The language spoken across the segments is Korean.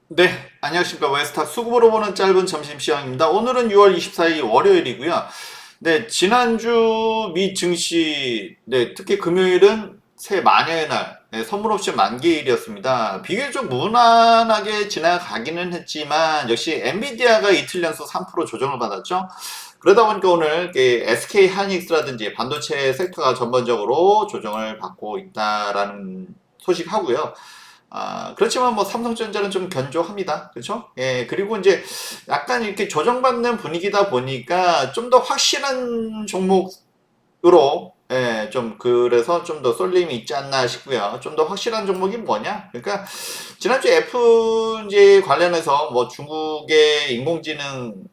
네, 안녕하십니까. 웨스타 수급으로 보는 짧은 점심시간입니다. 오늘은 6월 24일 월요일이고요. 네, 지난주 미 증시, 네, 특히 금요일은 새 마녀의 날, 네, 선물 옵션 만기일이었습니다. 비교적 무난하게 지나가기는 했지만, 역시 엔비디아가 이틀 연속 3% 조정을 받았죠. 그러다 보니까 오늘 SK 하이닉스라든지 반도체 섹터가 전반적으로 조정을 받고 있다라는 소식하고요. 그렇지만 뭐 삼성전자는 좀 견조합니다. 그렇죠? 예, 그리고 이제 약간 이렇게 조정받는 분위기다 보니까 좀 더 확실한 종목으로 예, 좀 그래서 좀 더 쏠림이 있지 않나 싶고요. 좀 더 확실한 종목이 뭐냐? 그러니까 지난주에 FJ 관련해서 뭐 중국의 인공지능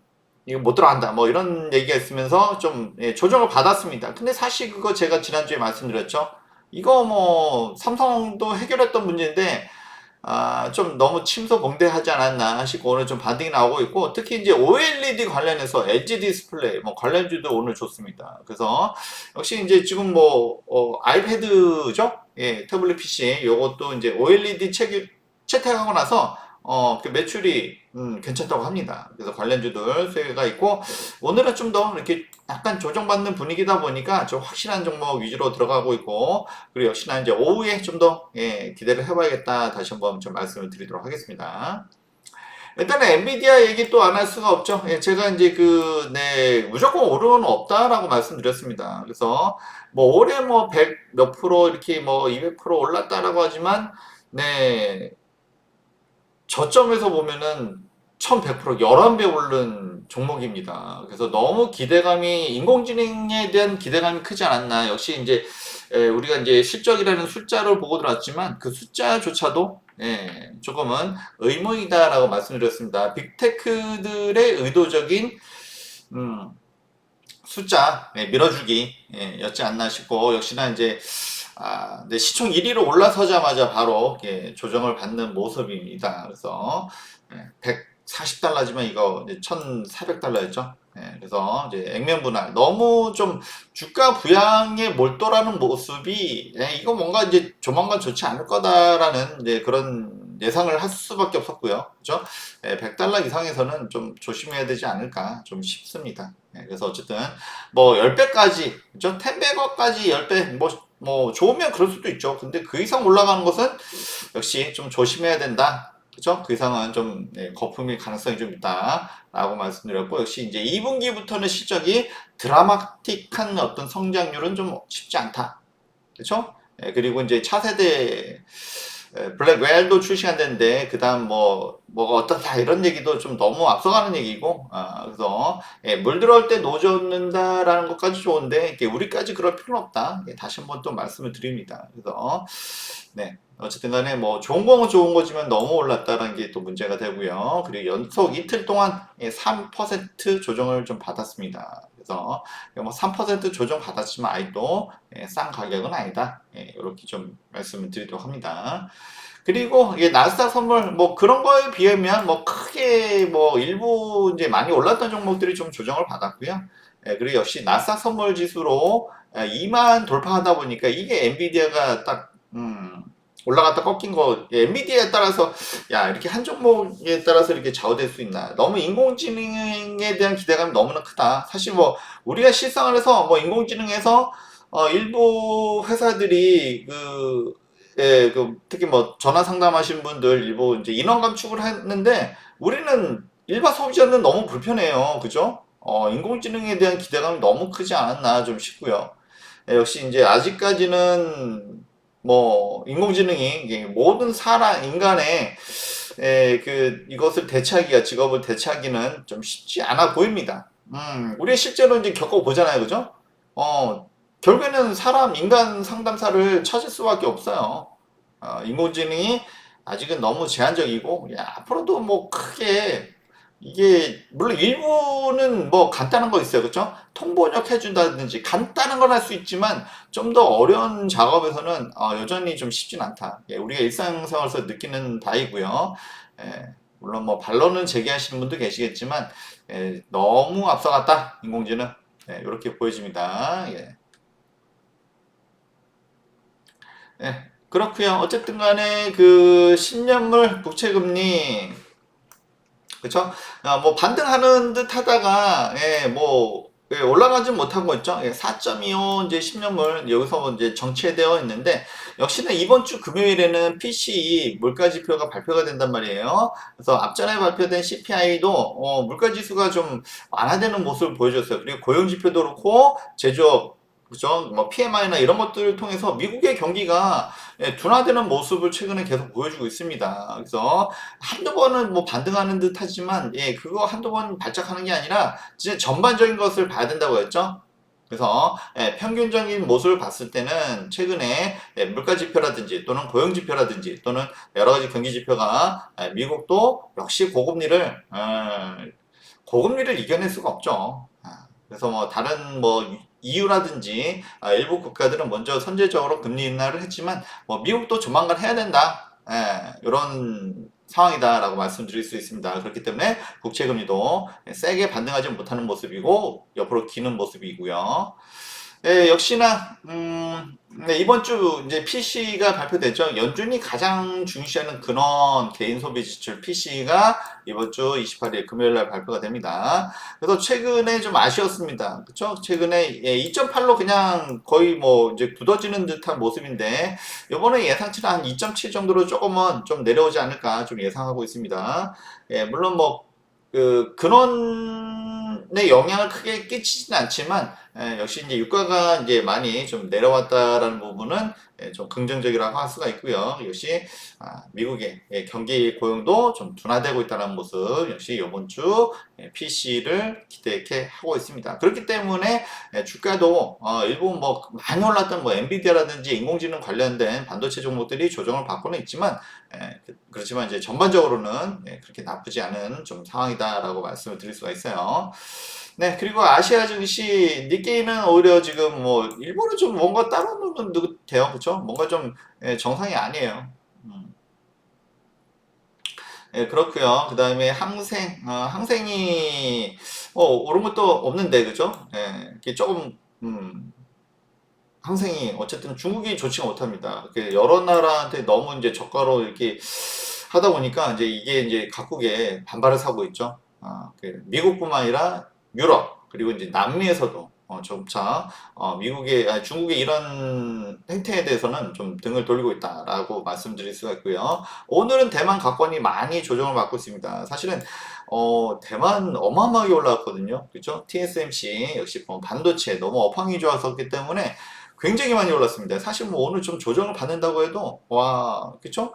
이거 못 들어간다 뭐 이런 얘기가 있으면서 좀 예, 조정을 받았습니다. 근데 사실 그거 제가 지난주에 말씀드렸죠. 이거 뭐 삼성도 해결했던 문제인데 좀 너무 침소봉대하지 않았나 싶고 오늘 좀 반등이 나오고 있고 특히 이제 OLED 관련해서 LG 디스플레이 뭐 관련주도 오늘 좋습니다. 그래서 역시 이제 지금 뭐 아이패드죠? 예, 태블릿 PC 요것도 이제 OLED 채택하고 나서 그 매출이 괜찮다고 합니다. 그래서 관련주들 수혜가 있고 오늘은 좀 더 이렇게 약간 조정받는 분위기다 보니까 좀 확실한 종목 위주로 들어가고 있고 그리고 역시나 이제 오후에 좀 더 기대를 해봐야겠다 다시 한번 좀 말씀을 드리도록 하겠습니다. 일단은 엔비디아 얘기 또 안 할 수가 없죠. 예, 제가 이제 네, 무조건 오르는 없다라고 말씀드렸습니다. 그래서 뭐 올해 뭐 100 몇 프로 이렇게 뭐 200% 올랐다라고 하지만 네, 저점에서 보면은 1100% 11배 오른 종목입니다. 그래서 너무 기대감이 인공지능에 대한 기대감이 크지 않았나. 역시 이제 우리가 이제 실적이라는 숫자를 보고 들어왔지만 그 숫자조차도 조금은 의문이다라고 말씀드렸습니다. 빅테크들의 의도적인 음, 숫자 밀어주기 였지 않나 싶고 역시나 이제 네, 시총 1위로 올라서자마자 바로 조정을 받는 모습입니다. 그래서 140달러지만 이거 이제 1,400달러였죠. 그래서 이제 액면 분할 너무 좀 주가 부양에 몰두하는 모습이 이거 뭔가 이제 조만간 좋지 않을 거다라는 이제 그런 예상을 할 수밖에 없었고요. 그죠? 100달러 이상에서는 좀 조심해야 되지 않을까 좀 싶습니다. 그래서 어쨌든 뭐 10배까지, 그죠? 10배거까지 10배, 뭐 좋으면 그럴 수도 있죠. 근데 그 이상 올라가는 것은 역시 좀 조심해야 된다. 그죠? 그 이상은 좀 거품일 가능성이 좀 있다라고 말씀드렸고 역시 이제 2분기부터는 실적이 드라마틱한 어떤 성장률은 좀 쉽지 않다. 그렇죠? 그리고 이제 차세대 블랙 웰도 출시가 됐는데 그다음 뭐가 어떻다 이런 얘기도 좀 너무 앞서가는 얘기고 그래서 물 들어올 때 노젓는다라는 것까지 좋은데 우리까지 그럴 필요는 없다. 다시 한번 또 말씀을 드립니다. 그래서 네. 어쨌든 간에 뭐 좋은 거는 좋은 거지만 너무 올랐다는 게 또 문제가 되고요. 그리고 연속 이틀 동안 3% 조정을 좀 받았습니다. 그래서 뭐3% 조정 받았지만 아직도 싼 가격은 아니다. 이렇게 좀 말씀을 드리도록 합니다. 그리고 이게 나스닥 선물 뭐 그런 거에 비하면 뭐 크게 뭐 일부 이제 많이 올랐던 종목들이 좀 조정을 받았고요. 그리고 역시 나스닥 선물 지수로 2만 돌파하다 보니까 이게 엔비디아가 딱 올라갔다 꺾인 거 엔비디아에 따라서 야 이렇게 한 종목에 따라서 이렇게 좌우될 수 있나 너무 인공지능에 대한 기대감이 너무나 크다 사실 뭐 우리가 실상을 해서 뭐 인공지능에서 일부 회사들이 특히 뭐 전화 상담하시는 분들 일부 이제 인원 감축을 했는데 우리는 일반 소비자는 너무 불편해요 그죠 인공지능에 대한 기대감이 너무 크지 않았나 좀 싶고요 역시 이제 아직까지는 뭐 인공지능이 이게 모든 사람 인간의 이것을 대체하기가 직업을 대체하기는 좀 쉽지 않아 보입니다. 우리 실제로 이제 겪어보잖아요, 그죠? 결국에는 사람 인간 상담사를 찾을 수밖에 없어요. 인공지능이 아직은 너무 제한적이고 앞으로도 뭐 크게 이게 물론 일부는 뭐 간단한 거 있어요, 그렇죠? 통번역 해준다든지 간단한 건 할 수 있지만 좀 더 어려운 작업에서는 여전히 좀 쉽진 않다. 우리가 일상생활에서 느끼는 바이고요. 물론 뭐 반론은 제기하시는 분도 계시겠지만 너무 앞서갔다 인공지능 이렇게 보여집니다. 그렇고요. 어쨌든 간에 그 10년물 국채금리 그쵸? 뭐 반등하는 듯 하다가, 올라가진 못하고 있죠. 4.25 이제 10년물 여기서 이제 정체되어 있는데, 역시나 이번 주 금요일에는 PC 물가 지표가 발표가 된단 말이에요. 그래서 앞전에 발표된 CPI도 물가 지수가 좀 완화되는 모습을 보여줬어요. 그리고 고용 지표도 그렇고 제조업, 그죠? 뭐 PMI나 이런 것들을 통해서 미국의 경기가 둔화되는 모습을 최근에 계속 보여주고 있습니다. 그래서 한두 번은 뭐 반등하는 듯 하지만, 그거 한두 번 발작하는 게 아니라, 진짜 전반적인 것을 봐야 된다고 했죠? 그래서, 평균적인 모습을 봤을 때는, 최근에, 물가 지표라든지, 또는 고용 지표라든지, 또는 여러 가지 경기 지표가, 미국도 역시 고금리를 이겨낼 수가 없죠. 그래서 뭐, 다른 뭐, 이유라든지, 일부 국가들은 먼저 선제적으로 금리 인하를 했지만, 뭐, 미국도 조만간 해야 된다. 이런 상황이다라고 말씀드릴 수 있습니다. 그렇기 때문에 국채금리도 세게 반등하지 못하는 모습이고 옆으로 기는 모습이고요. 역시나 네, 이번 주 이제 PC가 발표됐죠. 연준이 가장 중시하는 근원 개인 소비 지출 PC가 이번 주 28일 금요일 날 발표가 됩니다. 그래서 최근에 좀 아쉬웠습니다. 그렇죠? 최근에 2.8로 그냥 거의 뭐 이제 굳어지는 듯한 모습인데 이번에 예상치는 한 2.7 정도로 조금은 좀 내려오지 않을까 좀 예상하고 있습니다. 물론 뭐 그 근원의 영향을 크게 끼치진 않지만 역시 이제 유가가 이제 많이 좀 내려왔다라는 부분은 좀 긍정적이라고 할 수가 있고요. 역시 미국의 경기 고용도 좀 둔화되고 있다는 모습 역시 이번 주 PC를 기대케 하고 있습니다. 그렇기 때문에 주가도 일부 뭐 많이 올랐던 뭐 엔비디아라든지 인공지능 관련된 반도체 종목들이 조정을 받고는 있지만 그렇지만 이제 전반적으로는 그렇게 나쁘지 않은 좀 상황이다라고 말씀을 드릴 수가 있어요. 네, 그리고 아시아 증시 니케이는 오히려 지금 뭐 일본은 좀 뭔가 따로 노는 듯해요, 그렇죠? 뭔가 좀 정상이 아니에요. 음. 그렇고요. 그 다음에 항생이 오른 것도 없는데, 그죠? 이게 조금 항생이 어쨌든 중국이 좋지가 못합니다. 이렇게 여러 나라한테 너무 이제 저가로 이렇게 하다 보니까 이제 이게 이제 각국에 반발을 사고 있죠. 미국뿐만 아니라 유럽 그리고 이제 남미에서도 점차 중국의 이런 행태에 대해서는 좀 등을 돌리고 있다라고 말씀드릴 수가 있고요. 오늘은 대만 각권이 많이 조정을 받고 있습니다. 사실은 대만 어마어마하게 올라왔거든요. 그렇죠? TSMC 역시 뭐 반도체 너무 업황이 좋았었기 때문에 굉장히 많이 올랐습니다. 사실 뭐 오늘 좀 조정을 받는다고 해도 와, 그쵸?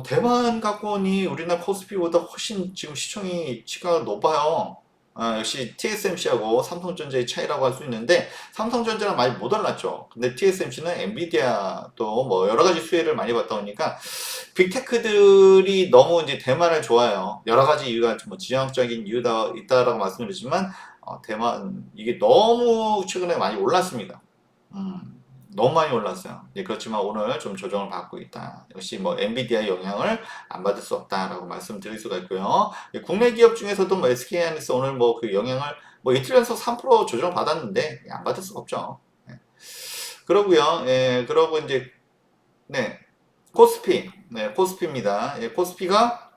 대만 가권이 우리나라 코스피보다 훨씬 지금 시총이 높아요. 역시 TSMC하고 삼성전자의 차이라고 할 수 있는데 삼성전자는 많이 못 올랐죠. 근데 TSMC는 엔비디아 또 뭐 여러 가지 수혜를 많이 받다 보니까 빅테크들이 너무 이제 대만을 좋아해요. 여러 가지 이유가 뭐 지정학적인 이유가 있다라고 말씀드리지만 대만 이게 너무 최근에 많이 올랐습니다. 너무 많이 올랐어요. 그렇지만 오늘 좀 조정을 받고 있다. 역시 뭐 엔비디아의 영향을 안 받을 수 없다라고 말씀드릴 수가 있고요. 국내 기업 중에서도 뭐 SK하이닉스 오늘 뭐 그 영향을 뭐 이틀 연속 3% 조정을 받았는데 안 받을 수가 없죠. 그러고요. 그러고 이제 네 코스피, 코스피입니다. 코스피가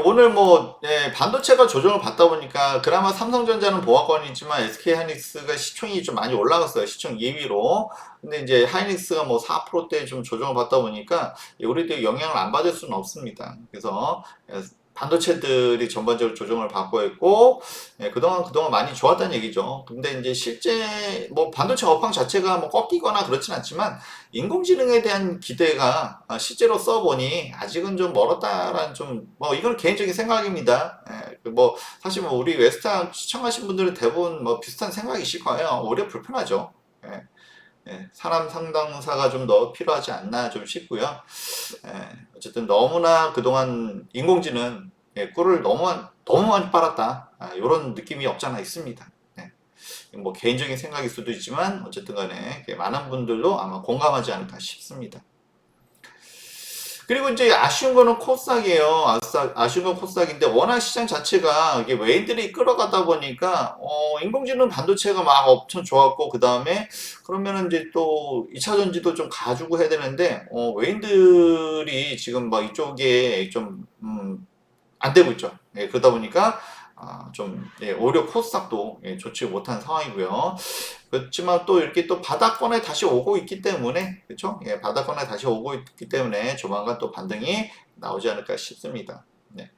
오늘 뭐 반도체가 조정을 받다 보니까 그나마 삼성전자는 보합권이지만 SK 하이닉스가 시총이 좀 많이 올라갔어요. 시총 2위로. 근데 이제 하이닉스가 뭐 4%대 좀 조정을 받다 보니까 우리도 영향을 안 받을 수는 없습니다. 그래서 반도체들이 전반적으로 조정을 받고 있고 그동안 많이 좋았다는 얘기죠. 근데 이제 실제 뭐 반도체 업황 자체가 뭐 꺾이거나 그렇진 않지만 인공지능에 대한 기대가 실제로 써보니 아직은 좀 멀었다라는 좀 뭐 이건 개인적인 생각입니다. 뭐 사실 뭐 우리 웨스타 시청하신 분들은 대부분 뭐 비슷한 생각이실 거예요. 오히려 불편하죠. 사람 상담사가 좀 더 필요하지 않나 좀 싶고요. 어쨌든 너무나 그동안 인공지능 꿀을 너무 많이 빨았다. 이런 느낌이 없잖아 있습니다. 뭐 개인적인 생각일 수도 있지만 어쨌든 간에 많은 분들도 아마 공감하지 않을까 싶습니다. 그리고 이제 아쉬운 거는 코스닥이에요. 아쉬운 건 코스닥인데 워낙 시장 자체가 이게 외인들이 끌어가다 보니까 인공지능 반도체가 막 엄청 좋았고 그 다음에 그러면은 이제 또 2차 전지도 좀 가지고 해야 되는데 외인들이 지금 막 이쪽에 좀 안 되고 있죠. 예, 그러다 보니까 좀 예, 오히려 코스닥도 예, 좋지 못한 상황이고요. 그렇지만 또 이렇게 또 바닥권에 다시 오고 있기 때문에 그렇죠? 예, 바닥권에 다시 오고 있기 때문에 조만간 또 반등이 나오지 않을까 싶습니다. 네.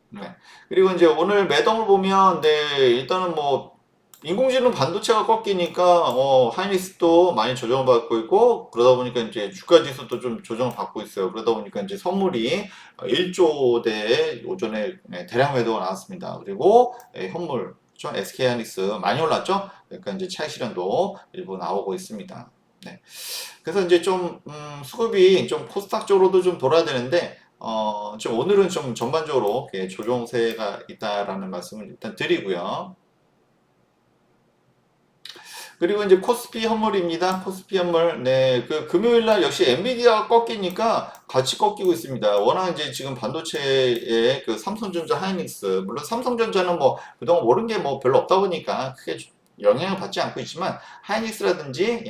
네. 그리고 이제 오늘 매동을 보면 네, 일단은 뭐 인공지능 반도체가 꺾이니까 하이닉스도 많이 조정을 받고 있고 그러다 보니까 이제 주가 지수도 좀 조정을 받고 있어요. 그러다 보니까 이제 선물이 1조 대에 오전에 대량 매도가 나왔습니다. 그리고 현물 그렇죠? SK 하이닉스 많이 올랐죠? 그러니까 이제 차익 실현도 일부 나오고 있습니다. 네. 그래서 이제 좀 수급이 좀 코스닥 쪽으로도 좀 돌아야 되는데 좀 오늘은 좀 전반적으로 조정세가 있다라는 말씀을 일단 드리고요. 그리고 이제 코스피 현물입니다. 코스피 현물. 네, 그 금요일 날 역시 엔비디아가 꺾이니까 같이 꺾이고 있습니다. 워낙 이제 지금 반도체에 그 삼성전자, 하이닉스, 물론 삼성전자는 뭐 그동안 오른 게 뭐 별로 없다 보니까 크게 영향을 받지 않고 있지만 하이닉스라든지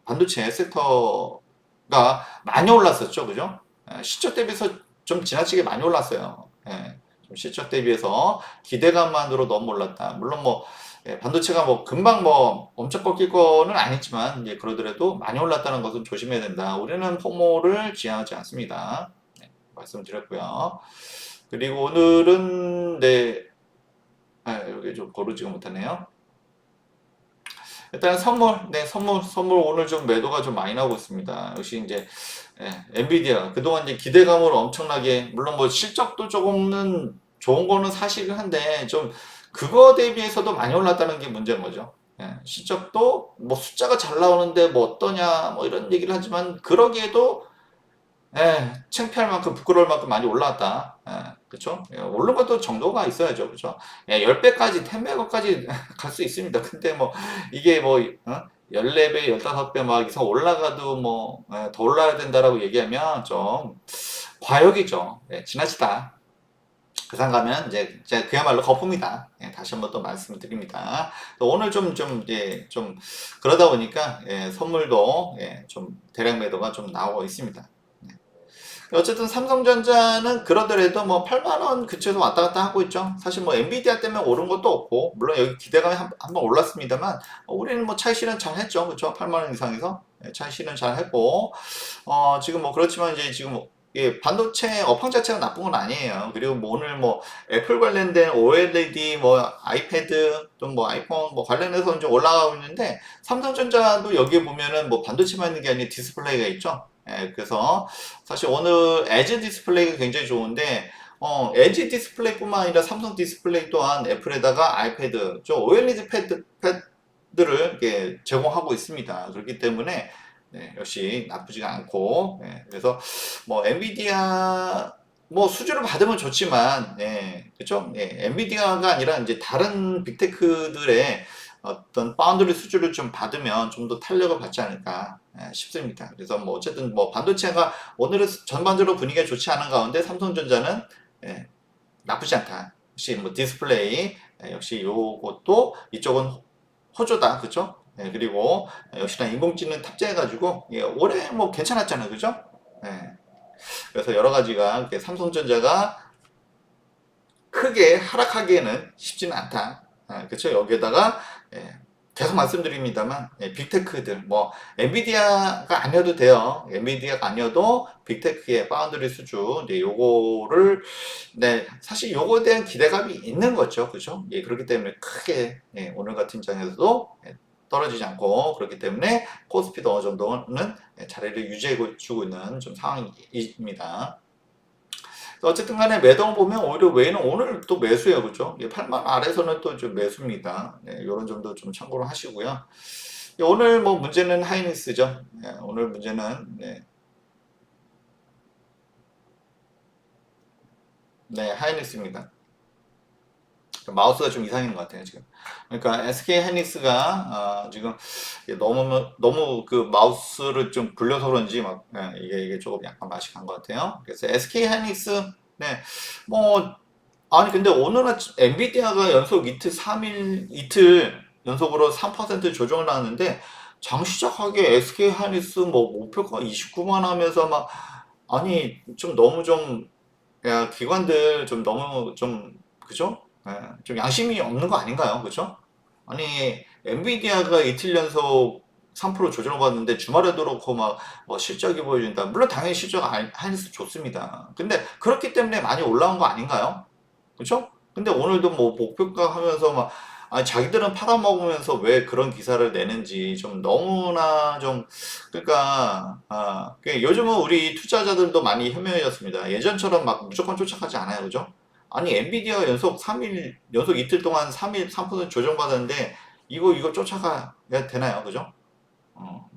반도체 섹터가 많이 올랐었죠, 그죠? 시초 대비해서 좀 지나치게 많이 올랐어요. 좀 시초 대비해서 기대감만으로 너무 올랐다. 물론 뭐 반도체가 뭐 금방 뭐 엄청 꺾일 거는 아니지만 이제 그러더라도 많이 올랐다는 것은 조심해야 된다. 우리는 포모를 지향하지 않습니다. 네, 말씀드렸고요. 그리고 오늘은 여기 좀 고르지가 못하네요. 일단 선물 오늘 좀 매도가 좀 많이 나오고 있습니다. 역시 이제 엔비디아 그동안 이제 기대감으로 엄청나게 물론 뭐 실적도 조금은 좋은 거는 사실은 한데 좀 그거 대비해서도 많이 올랐다는 게 문제인 거죠. 실적도 뭐 숫자가 잘 나오는데 뭐 어떠냐 뭐 이런 얘기를 하지만 그러기에도 창피할 만큼 부끄러울 만큼 많이 올라왔다. 그쵸? 오른 것도 정도가 있어야죠. 그쵸? 10배까지, 10배까지 갈 수 있습니다. 근데 뭐, 이게 뭐, 14배, 15배 막 이상 올라가도 뭐, 더 올라야 된다라고 얘기하면 좀 과욕이죠. 지나치다. 그 상가면 이제 그야말로 거품이다. 다시 한번 또 말씀을 드립니다. 또 오늘 좀 그러다 보니까 선물도 좀 대량 매도가 좀 나오고 있습니다. 어쨌든 삼성전자는 그러더라도 뭐 8만 원 근처에서 왔다 갔다 하고 있죠. 사실 뭐 엔비디아 때문에 오른 것도 없고 물론 여기 기대감이 한번 올랐습니다만 우리는 뭐 차익 실현 잘 했죠. 그렇죠? 8만 원 이상에서 차익 실현 잘 했고 지금 뭐 그렇지만 이제 지금 뭐 반도체 업황 자체가 나쁜 건 아니에요. 그리고 뭐 오늘 뭐 애플 관련된 OLED 뭐 아이패드 또 뭐 아이폰 뭐 관련해서 이제 올라가고 있는데 삼성전자도 여기에 보면은 뭐 반도체만 있는 게 아니라 디스플레이가 있죠. 그래서 사실 오늘 에지 디스플레이가 굉장히 좋은데 에지 디스플레이뿐만 아니라 삼성 디스플레이 또한 애플에다가 아이패드, OLED 패드를 이렇게 제공하고 있습니다. 그렇기 때문에 역시 나쁘지가 않고 그래서 뭐 엔비디아 뭐 수주를 받으면 좋지만 그렇죠? 엔비디아가 아니라 이제 다른 빅테크들의 어떤 바운더리 수주를 좀 받으면 좀 더 탄력을 받지 않을까 싶습니다. 그래서 뭐 어쨌든 뭐 반도체가 오늘은 전반적으로 분위기가 좋지 않은 가운데 삼성전자는 나쁘지 않다. 역시 뭐 디스플레이 역시 요것도 이쪽은 호조다, 그죠? 그리고 역시나 인공지능 탑재해가지고 올해 뭐 괜찮았잖아요, 그죠? 그래서 여러 가지가 이렇게 삼성전자가 크게 하락하기에는 쉽지는 않다. 그렇죠? 여기에다가 계속 말씀드립니다만 빅테크들 뭐 엔비디아가 아니어도 돼요. 엔비디아가 아니어도 빅테크의 파운드리 수준 요거를 사실 요거에 대한 기대감이 있는 거죠. 그죠? 그렇기 때문에 크게 오늘 같은 장에서도 떨어지지 않고 그렇기 때문에 코스피도 어느 정도는 자리를 유지해 주고 있는 좀 상황입니다. 어쨌든 간에 매동 보면 오히려 외에는 오늘 또 매수예요. 그죠? 8만 아래서는 또 좀 매수입니다. 이런 점도 좀 참고로 하시고요. 오늘 뭐 문제는 하이닉스죠. 오늘 문제는 하이닉스입니다. 마우스가 좀 이상인 것 같아요, 지금. 그러니까 SK 하이닉스가 지금 너무 그 마우스를 좀 굴려서 그런지 막 이게 조금 약간 맛이 간 것 같아요. 그래서 SK 하이닉스 뭐 아니 근데 오늘 아침 엔비디아가 연속 이틀 연속으로 3% 조정을 나왔는데 장 시작하기에 SK 하이닉스 뭐 목표가 29만 하면서 막 아니 좀 너무 좀 야, 기관들 좀 너무 좀 그죠? 예, 좀 양심이 없는 거 아닌가요? 그죠? 아니 엔비디아가 이틀 연속 3% 조정받는데 주말에도 그렇고 막 실적이 보여준다. 물론 당연히 실적 하이닉스 좋습니다. 근데 그렇기 때문에 많이 올라온 거 아닌가요? 그죠? 근데 오늘도 뭐 목표가 하면서 막 아니 자기들은 팔아먹으면서 왜 그런 기사를 내는지 좀 너무나 좀 그러니까 요즘은 우리 투자자들도 많이 현명해졌습니다. 예전처럼 막 무조건 쫓아가지 않아요. 그죠? 아니 엔비디아 연속 3일 연속 이틀 동안 3일 3% 조정받았는데 이거 쫓아가야 되나요? 그죠?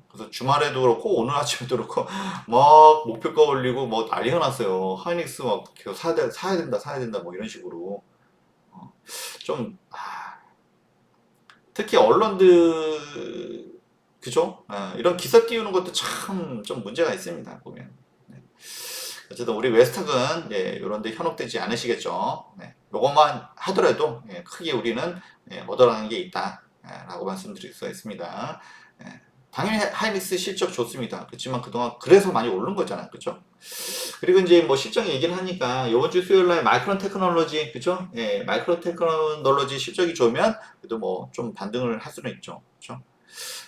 그래서 주말에도 그렇고 오늘 아침에도 그렇고 막 목표가 올리고 뭐 난리가 났어요. 하이닉스 막 계속 사야 된다 뭐 이런 식으로 좀 특히 언론들 그죠? 이런 기사 띄우는 것도 참 좀 문제가 있습니다 보면. 네. 어쨌든 우리 웨스탁은 이런 데 현혹되지 않으시겠죠. 네. 요것만 하더라도 크게 우리는 얻어가는 게 있다 라고 말씀드릴 수가 있습니다. 예. 당연히 하이닉스 실적 좋습니다. 그렇지만 그동안 그래서 많이 오른 거잖아요. 그죠? 그리고 이제 뭐 실적 얘기를 하니까 이번 주 수요일 날 마이크론 테크놀로지 그죠? 예, 마이크론 테크놀로지 실적이 좋으면 그래도 뭐 좀 반등을 할 수는 있죠. 그죠?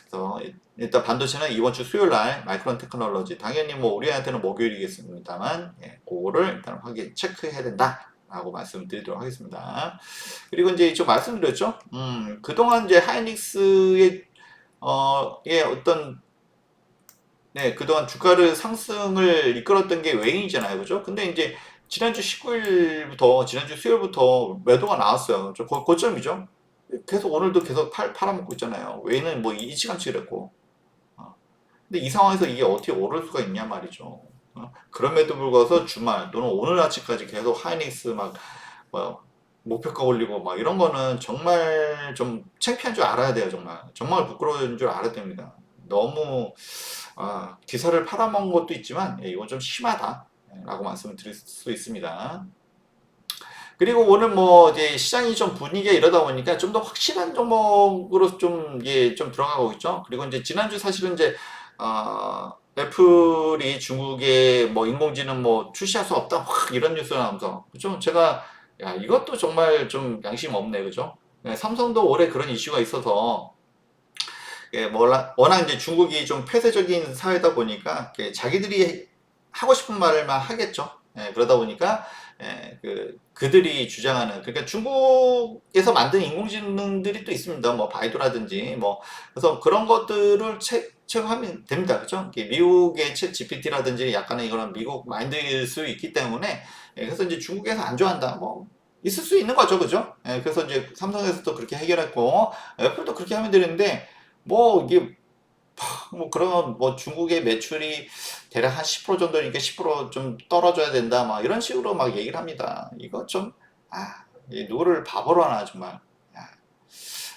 그래서 일단 반도체는 이번 주 수요일 날 마이크론 테크놀로지 당연히 뭐 우리한테는 목요일이겠습니다만 그거를 일단 체크해야 된다. 라고 말씀드리도록 하겠습니다. 그리고 이제 좀 말씀드렸죠. 그동안 이제 하이닉스의 어떤 그동안 주가를 상승을 이끌었던 게 외인이잖아요. 그죠? 근데 이제 지난주 19일부터, 지난주 수요일부터 매도가 나왔어요. 저 고점이죠? 계속 오늘도 계속 팔아먹고 있잖아요. 외인은 뭐 일찌감치 그랬고. 근데 이 상황에서 이게 어떻게 오를 수가 있냐 말이죠. 그럼에도 불구하고 주말 또는 오늘 아침까지 계속 하이닉스 뭐, 목표가 올리고 막 이런 거는 정말 좀 창피한 줄 알아야 돼요. 정말 부끄러운 줄 알아야 됩니다. 너무 기사를 팔아먹은 것도 있지만 이건 좀 심하다 라고 말씀을 드릴 수 있습니다. 그리고 오늘 뭐 이제 시장이 좀 분위기가 이러다 보니까 좀 더 확실한 종목으로 좀 들어가고 있죠. 그리고 이제 지난주 사실은 이제 애플이 중국에 뭐 인공지능 뭐 출시할 수 없다 확 이런 뉴스가 나오면서 그죠? 제가 야 이것도 정말 좀 양심 없네 그죠? 삼성도 올해 그런 이슈가 있어서 워낙 이제 중국이 좀 폐쇄적인 사회다 보니까 자기들이 하고 싶은 말만 하겠죠. 그러다 보니까 그들이 주장하는 그러니까 중국에서 만든 인공지능들이 또 있습니다. 뭐 바이두라든지 뭐 그래서 그런 것들을 채용하면 됩니다. 그렇죠? 미국의 챗 GPT라든지 약간의 이거는 미국 마인드일 수 있기 때문에 그래서 이제 중국에서 안 좋아한다. 뭐 있을 수 있는 거죠. 그죠? 그래서 이제 삼성에서도 그렇게 해결했고 애플도 그렇게 하면 되는데 뭐 이게 뭐 그러면 뭐 중국의 매출이 대략 한 10% 정도니까 10%좀 떨어져야 된다 막 이런 식으로 막 얘기를 합니다. 이거 좀 누구를 바보로 하나 정말.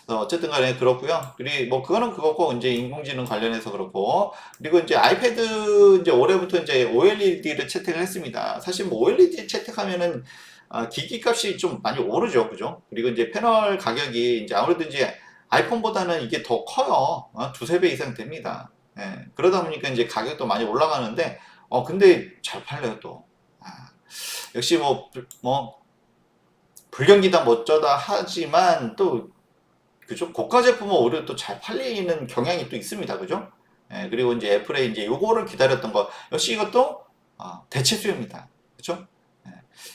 어쨌든 간에 그렇고요. 그리고 뭐 그거는 그거고 이제 인공지능 관련해서 그렇고 그리고 이제 아이패드 이제 올해부터 이제 OLED를 채택을 했습니다. 사실 뭐 OLED 채택하면은 기기 값이 좀 많이 오르죠, 그죠? 그리고 이제 패널 가격이 이제 아무래도 이제 아이폰보다는 이게 더 커요. 두세 배 이상 됩니다. 그러다 보니까 이제 가격도 많이 올라가는데 근데 잘 팔려요 또. 역시 뭐 불경기다 멋져다 하지만 또 그죠? 고가 제품은 오히려 또 잘 팔리는 경향이 또 있습니다. 그죠? 그리고 이제 애플의 이제 요거를 기다렸던 거, 역시 이것도 대체 수요입니다. 그죠?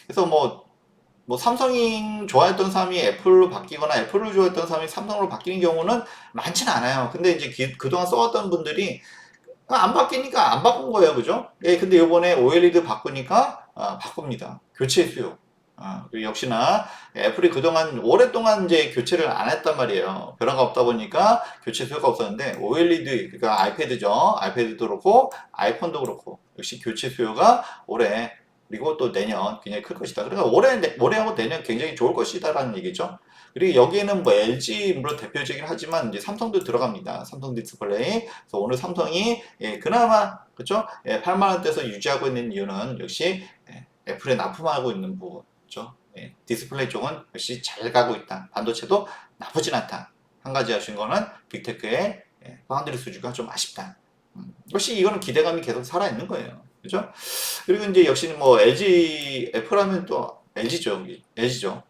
그래서 뭐 삼성이 좋아했던 사람이 애플로 바뀌거나 애플을 좋아했던 사람이 삼성으로 바뀌는 경우는 많지는 않아요. 근데 이제 그동안 써왔던 분들이 안 바뀌니까 안 바꾼 거예요. 그죠? 근데 이번에 OLED 바꾸니까 바꿉니다. 교체 수요. 그리고 역시나 애플이 그동안 오랫동안 이제 교체를 안 했단 말이에요. 변화가 없다 보니까 교체 수요가 없었는데 OLED 그러니까 아이패드죠. 아이패드도 그렇고 아이폰도 그렇고 역시 교체 수요가 올해 그리고 또 내년 굉장히 클 것이다. 그러니까 올해하고 내년 굉장히 좋을 것이다라는 얘기죠. 그리고 여기에는 뭐 LG 물론 대표적이긴 하지만 이제 삼성도 들어갑니다. 삼성 디스플레이. 그래서 오늘 삼성이 그나마 그렇죠? 8만 원대에서 유지하고 있는 이유는 역시 애플에 납품하고 있는 부분이죠. 디스플레이 쪽은 역시 잘 가고 있다. 반도체도 나쁘진 않다. 한 가지 아쉬운 거는 빅테크의 파운드리 수주가 좀 아쉽다. 역시 이거는 기대감이 계속 살아있는 거예요. 그죠? 그리고 이제 역시 뭐 LG, 애플하면 또 LG죠. LG죠.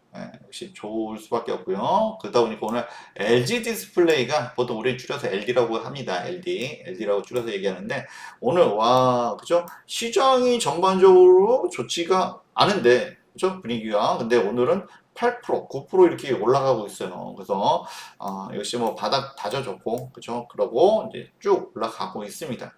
역시 좋을 수밖에 없고요. 그러다 보니까 오늘 LG 디스플레이가 보통 우리 줄여서 LD라고 합니다. LD라고 줄여서 얘기하는데 오늘 와, 그죠? 시장이 전반적으로 좋지가 않은데, 그죠? 분위기가. 근데 오늘은 8%, 9% 이렇게 올라가고 있어요. 그래서 역시 뭐 바닥 다져줬고, 그죠? 그러고 이제 쭉 올라가고 있습니다.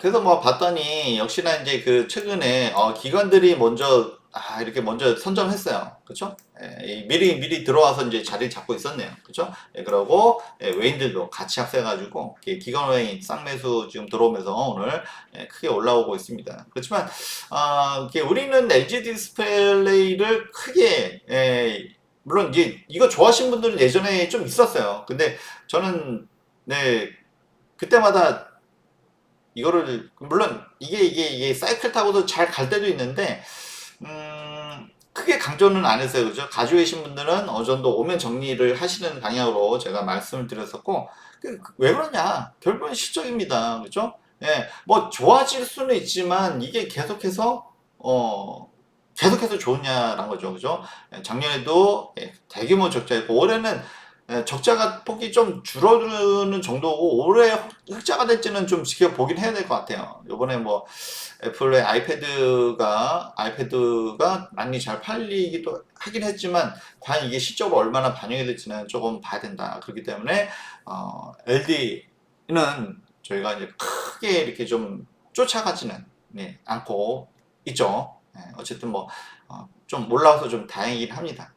그래서 뭐 봤더니 역시나 이제 그 최근에 기관들이 먼저 이렇게 먼저 선점했어요. 그쵸? 미리 들어와서 이제 자리를 잡고 있었네요. 그쵸? 그러고 외인들도 같이 합세해가지고 기관 외인 쌍매수 지금 들어오면서 오늘 크게 올라오고 있습니다. 그렇지만 우리는 LG 디스플레이를 크게 물론 이제 이거 좋아하시는 분들은 예전에 좀 있었어요. 근데 저는 네 그때마다 이거를 물론 이게 사이클 타고도 잘 갈 때도 있는데 크게 강조는 안 했어요. 그죠? 가지고 계신 분들은 어느 정도 오면 정리를 하시는 방향으로 제가 말씀을 드렸었고 왜 그러냐? 결국은 실적입니다. 그죠? 예, 뭐 좋아질 수는 있지만 이게 계속해서 좋으냐라는 거죠. 그죠? 작년에도 대규모 적자였고 올해는 적자가 폭이 좀 줄어드는 정도고 올해 흑자가 될지는 좀 지켜보긴 해야 될 것 같아요. 요번에 뭐 애플의 아이패드가 많이 잘 팔리기도 하긴 했지만 과연 이게 실적으로 얼마나 반영이 될지는 조금 봐야 된다. 그렇기 때문에 LD는 저희가 이제 크게 이렇게 좀 쫓아가지는 않고 있죠. 어쨌든 뭐 좀 올라와서 좀 다행이긴 합니다.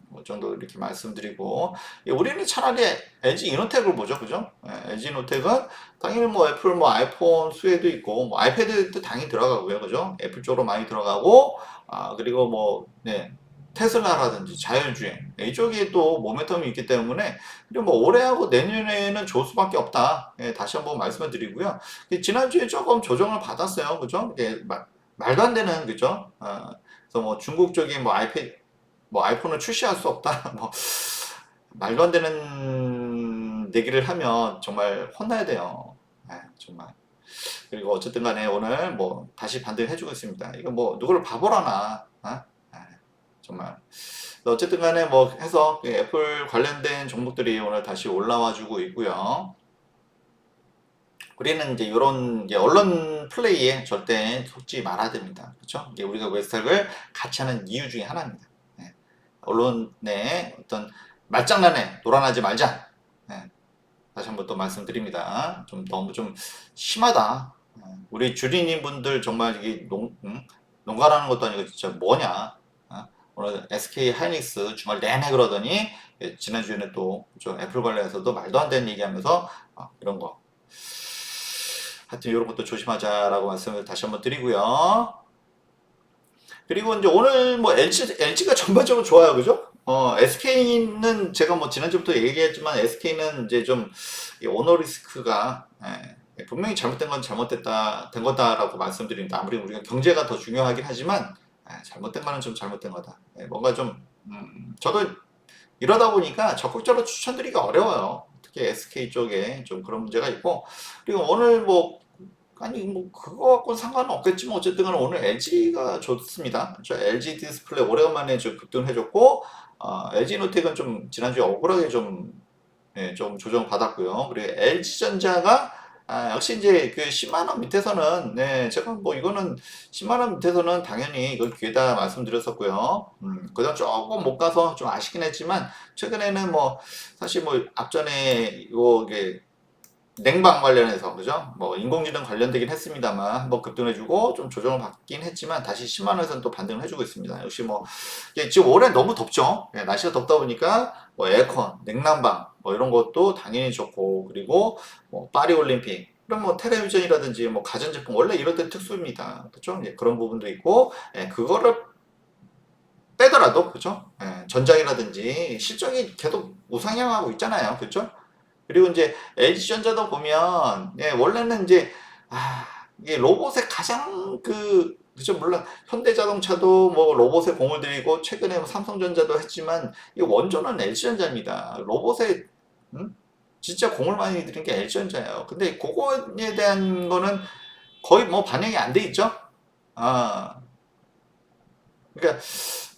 뭐 정도 이렇게 말씀드리고 우리는 차라리 LG 이노텍을 보죠, 그죠? LG 이노텍은 당연히 뭐 애플 뭐 아이폰 수혜도 있고 뭐 아이패드도 당연히 들어가고요, 그죠? 애플 쪽으로 많이 들어가고 그리고 뭐 테슬라라든지 자율주행 이쪽에 또 모멘텀이 있기 때문에 그리고 뭐 올해하고 내년에는 좋을 수밖에 없다. 다시 한번 말씀을 드리고요. 지난주에 조금 조정을 받았어요, 그죠? 말도 안 되는 그죠? 그래서 뭐 중국 쪽인 뭐 아이폰을 출시할 수 없다. 뭐 말도 안 되는 얘기를 하면 정말 혼나야 돼요. 정말. 그리고 어쨌든 간에 오늘 뭐 다시 반등을 해주고 있습니다. 이거 뭐 누구를 바보라나. 정말. 어쨌든 간에 뭐 해서 애플 관련된 종목들이 오늘 다시 올라와 주고 있고요. 우리는 이제 이런 언론 플레이에 절대 속지 말아야 됩니다. 그렇죠? 이게 우리가 웨스탁을 같이 하는 이유 중에 하나입니다. 언론의 어떤 말장난에 놀아나지 말자. 다시 한번 또 말씀드립니다. 좀 너무 좀 심하다. 우리 주린이 분들 정말 이게 농가라는 것도 아니고 진짜 뭐냐. 오늘 SK 하이닉스 주말 내내 그러더니 지난주에는 또 애플 관련해서도 말도 안 되는 얘기하면서 이런 거. 하여튼 이런 것도 조심하자라고 말씀을 다시 한번 드리고요. 그리고 이제 오늘 뭐 LG가 전반적으로 좋아요, 그죠? SK는 제가 뭐 지난주부터 얘기했지만 SK는 이제 좀 오너 리스크가 분명히 잘못된 건 된 거다라고 말씀드립니다. 아무리 우리가 경제가 더 중요하긴 하지만 잘못된 거는 좀 잘못된 거다. 뭔가 좀 저도 이러다 보니까 적극적으로 추천드리기가 어려워요. 특히 SK 쪽에 좀 그런 문제가 있고 그리고 오늘 뭐 그거 갖고는 상관은 없겠지만 어쨌든 간에 오늘 LG가 좋습니다. LG 디스플레이 오래간만에 좀 급등을 해줬고 LG 노텍은 좀 지난주에 억울하게 좀 조정 받았고요. 그리고 LG전자가 역시 이제 그 10만 원 밑에서는 제가 뭐 이거는 10만 원 밑에서는 당연히 이걸 기회다 말씀드렸었고요. 그다음 조금 못 가서 좀 아쉽긴 했지만 최근에는 뭐 사실 뭐 앞전에 이게 냉방 관련해서 그죠? 뭐 인공지능 관련되긴 했습니다만 한번 급등해주고 좀 조정을 받긴 했지만 다시 10만 원에서는 또 반등을 해주고 있습니다. 역시 뭐 지금 올해 너무 덥죠. 날씨가 덥다 보니까 뭐 에어컨, 냉난방 뭐 이런 것도 당연히 좋고 그리고 뭐 파리 올림픽 그럼 뭐 텔레비전이라든지 뭐 가전제품 원래 이럴 때 특수입니다. 그렇죠? 그런 부분도 있고 그거를 빼더라도 그죠? 전장이라든지 실적이 계속 우상향하고 있잖아요. 그렇죠? 그리고 이제 LG전자도 보면 원래는 이제 이게 로봇에 가장 그죠 물론 현대자동차도 뭐 로봇에 공을 들이고 최근에 뭐 삼성전자도 했지만 이 원조는 LG전자입니다. 로봇에 진짜 공을 많이 들인 게 LG전자예요. 근데 그거에 대한 거는 거의 뭐 반영이 안 돼 있죠. 아, 그러니까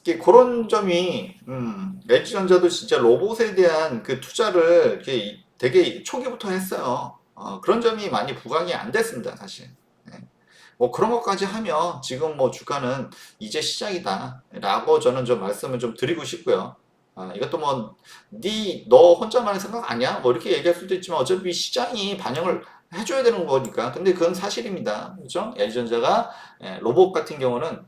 이게 그런 점이 LG전자도 진짜 로봇에 대한 그 투자를 이렇게 되게 초기부터 했어요. 그런 점이 많이 부각이 안 됐습니다, 사실. 네. 뭐 그런 것까지 하면 지금 뭐 주가는 이제 시작이다라고 저는 좀 말씀을 좀 드리고 싶고요. 이것도 뭐 너 혼자만의 생각 아니야? 뭐 이렇게 얘기할 수도 있지만 어차피 시장이 반영을 해줘야 되는 거니까. 근데 그건 사실입니다. 그죠? LG전자가 로봇 같은 경우는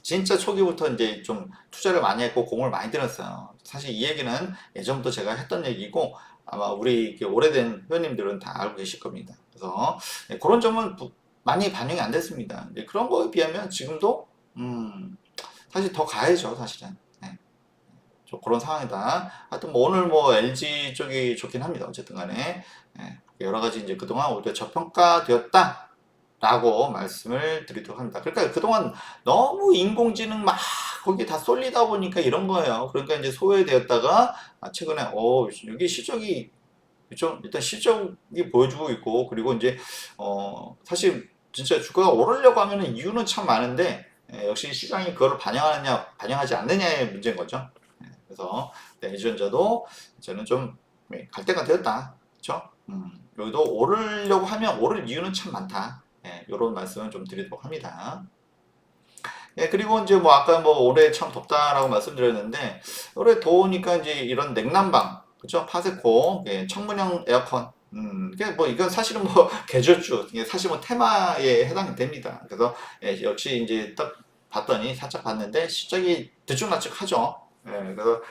진짜 초기부터 이제 좀 투자를 많이 했고 공을 많이 들였어요. 사실 이 얘기는 예전부터 제가 했던 얘기고 아마 우리 이렇게 오래된 회원님들은 다 알고 계실 겁니다. 그래서 그런 점은 많이 반영이 안 됐습니다. 그런 거에 비하면 지금도 사실 더 가야죠, 사실은. 네. 좀 그런 상황이다. 하여튼 뭐 오늘 뭐 LG 쪽이 좋긴 합니다. 어쨌든 간에 여러 가지 이제 그동안 우리가 저평가되었다. 라고 말씀을 드리도록 합니다. 그러니까 그동안 너무 인공지능 막 거기 다 쏠리다 보니까 이런 거예요. 그러니까 이제 소외되었다가 최근에 여기 실적이 좀 일단 실적이 보여주고 있고 그리고 이제 사실 진짜 주가가 오르려고 하면은 이유는 참 많은데 역시 시장이 그걸 반영하느냐 반영하지 않느냐의 문제인 거죠. 그래서 LG전자도 저는 좀 갈 때가 되었다. 그렇죠? 여기도 오르려고 하면 오를 이유는 참 많다. 이런 말씀을 좀 드리도록 합니다. 그리고 이제 뭐 아까 뭐 올해 참 덥다라고 말씀드렸는데 올해 더우니까 이제 이런 냉난방, 그죠? 파세코, 청문형 에어컨. 뭐 이건 사실은 뭐 계절주, 이게 사실 뭐 테마에 해당이 됩니다. 그래서 역시 이제 딱 봤더니 살짝 봤는데 실적이 들쭉날쭉하죠. 그래서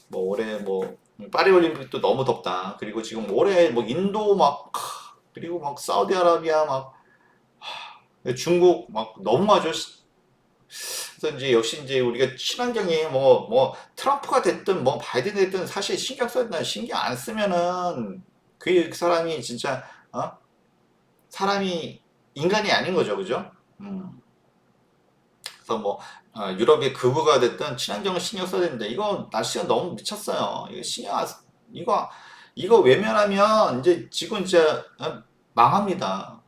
뭐 올해 뭐 파리 올림픽도 너무 덥다. 그리고 지금 올해 뭐 인도 막 그리고 막 사우디아라비아 막 중국 막 너무하죠. 그래서 이제 역시 이제 우리가 친환경이 뭐 트럼프가 됐든 뭐 바이든 됐든 사실 신경 써야 된다. 신경 안 쓰면은 그 사람이 진짜 사람이 인간이 아닌 거죠, 그죠? 그래서 뭐 유럽의 극우가 됐든 친환경을 신경 써야 되는데 이거 날씨가 너무 미쳤어요. 이거 이거 이거 외면하면 이제 지구 진짜 망합니다.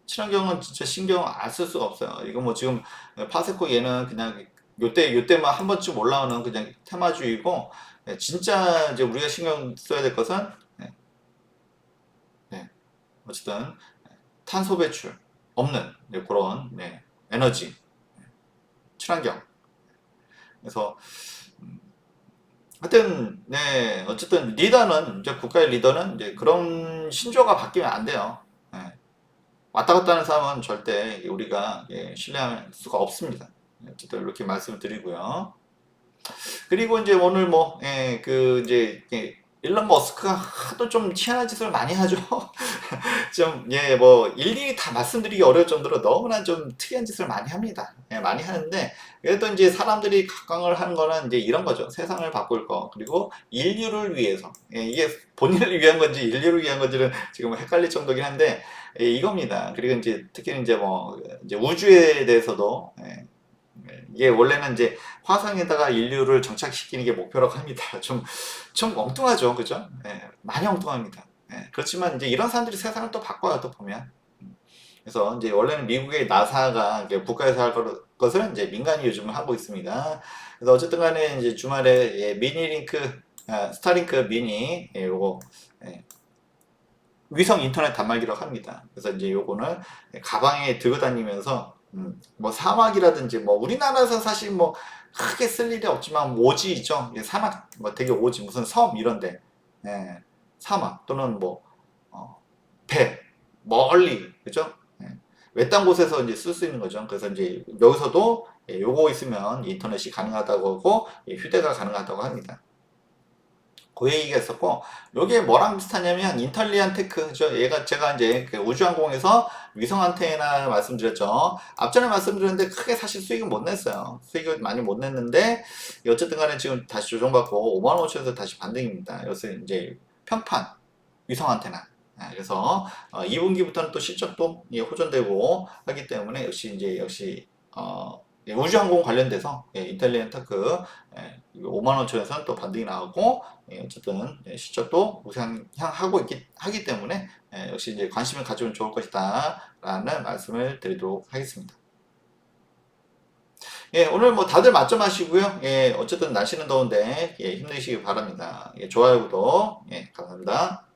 친환경은 진짜 신경 안 쓸 수가 없어요. 이거 뭐 지금 파세코 얘는 그냥 요때만 한 번쯤 올라오는 그냥 테마주의고 진짜 이제 우리가 신경 써야 될 것은 네, 어쨌든 탄소 배출 없는 그런 에너지 친환경. 그래서 하여튼 어쨌든 리더는 이제 국가의 리더는 이제 그런 신조가 바뀌면 안 돼요. 왔다 갔다 하는 사람은 절대 우리가 신뢰할 수가 없습니다. 어쨌든 이렇게 말씀을 드리고요. 그리고 이제 오늘 그 이제 일론 머스크가 하도 좀 희한한 짓을 많이 하죠. 좀, 뭐, 일일이 다 말씀드리기 어려울 정도로 너무나 좀 특이한 짓을 많이 합니다. 많이 하는데, 그래도 이제 사람들이 각광을 하는 거는 이제 이런 거죠. 세상을 바꿀 거. 그리고 인류를 위해서. 이게 본인을 위한 건지 인류를 위한 건지는 지금 헷갈릴 정도긴 한데, 이겁니다. 그리고 이제 특히 이제 뭐, 이제 우주에 대해서도, 이게 원래는 이제 화성에다가 인류를 정착시키는 게 목표라고 합니다. 좀 엉뚱하죠. 그죠? 많이 엉뚱합니다. 그렇지만 이제 이런 사람들이 세상을 또 바꿔요. 또 보면. 그래서 이제 원래는 미국의 나사가 국가에서 할 것을 이제 민간이 요즘 하고 있습니다. 그래서 어쨌든 간에 이제 주말에 스타링크 미니, 요거, 위성 인터넷 단말기라고 합니다. 그래서 이제 요거는 가방에 들고 다니면서 뭐 사막이라든지 뭐 우리나라에서 사실 뭐 크게 쓸 일이 없지만 뭐 오지 있죠. 사막 뭐 되게 오지 무슨 섬 이런데 사막 또는 뭐 배 멀리 그죠? 외딴 곳에서 이제 쓸 수 있는 거죠. 그래서 이제 여기서도 요거 있으면 인터넷이 가능하다고 하고 휴대가 가능하다고 합니다. 그 얘기가 있었고, 요게 뭐랑 비슷하냐면, 인텔리안 테크, 제가 이제 그 우주항공에서 위성 안테나 말씀드렸죠. 앞전에 말씀드렸는데, 크게 사실 수익은 못 냈어요. 수익을 많이 못 냈는데, 어쨌든 간에 지금 다시 조정받고, 5만 5천에서 다시 반등입니다. 그래서 이제 평판, 위성 안테나. 그래서 2분기부터는 또 실적도 호전되고 하기 때문에 역시 우주항공 관련돼서 인텔리안 테크 55,000원천에서는 또 반등이 나오고 어쨌든 실적도 우상향하고 하기 때문에 역시 이제 관심을 가지면 좋을 것이다라는 말씀을 드리도록 하겠습니다. 오늘 뭐 다들 맞점하시고요. 어쨌든 날씨는 더운데 힘내시기 바랍니다. 좋아요, 구독, 감사합니다.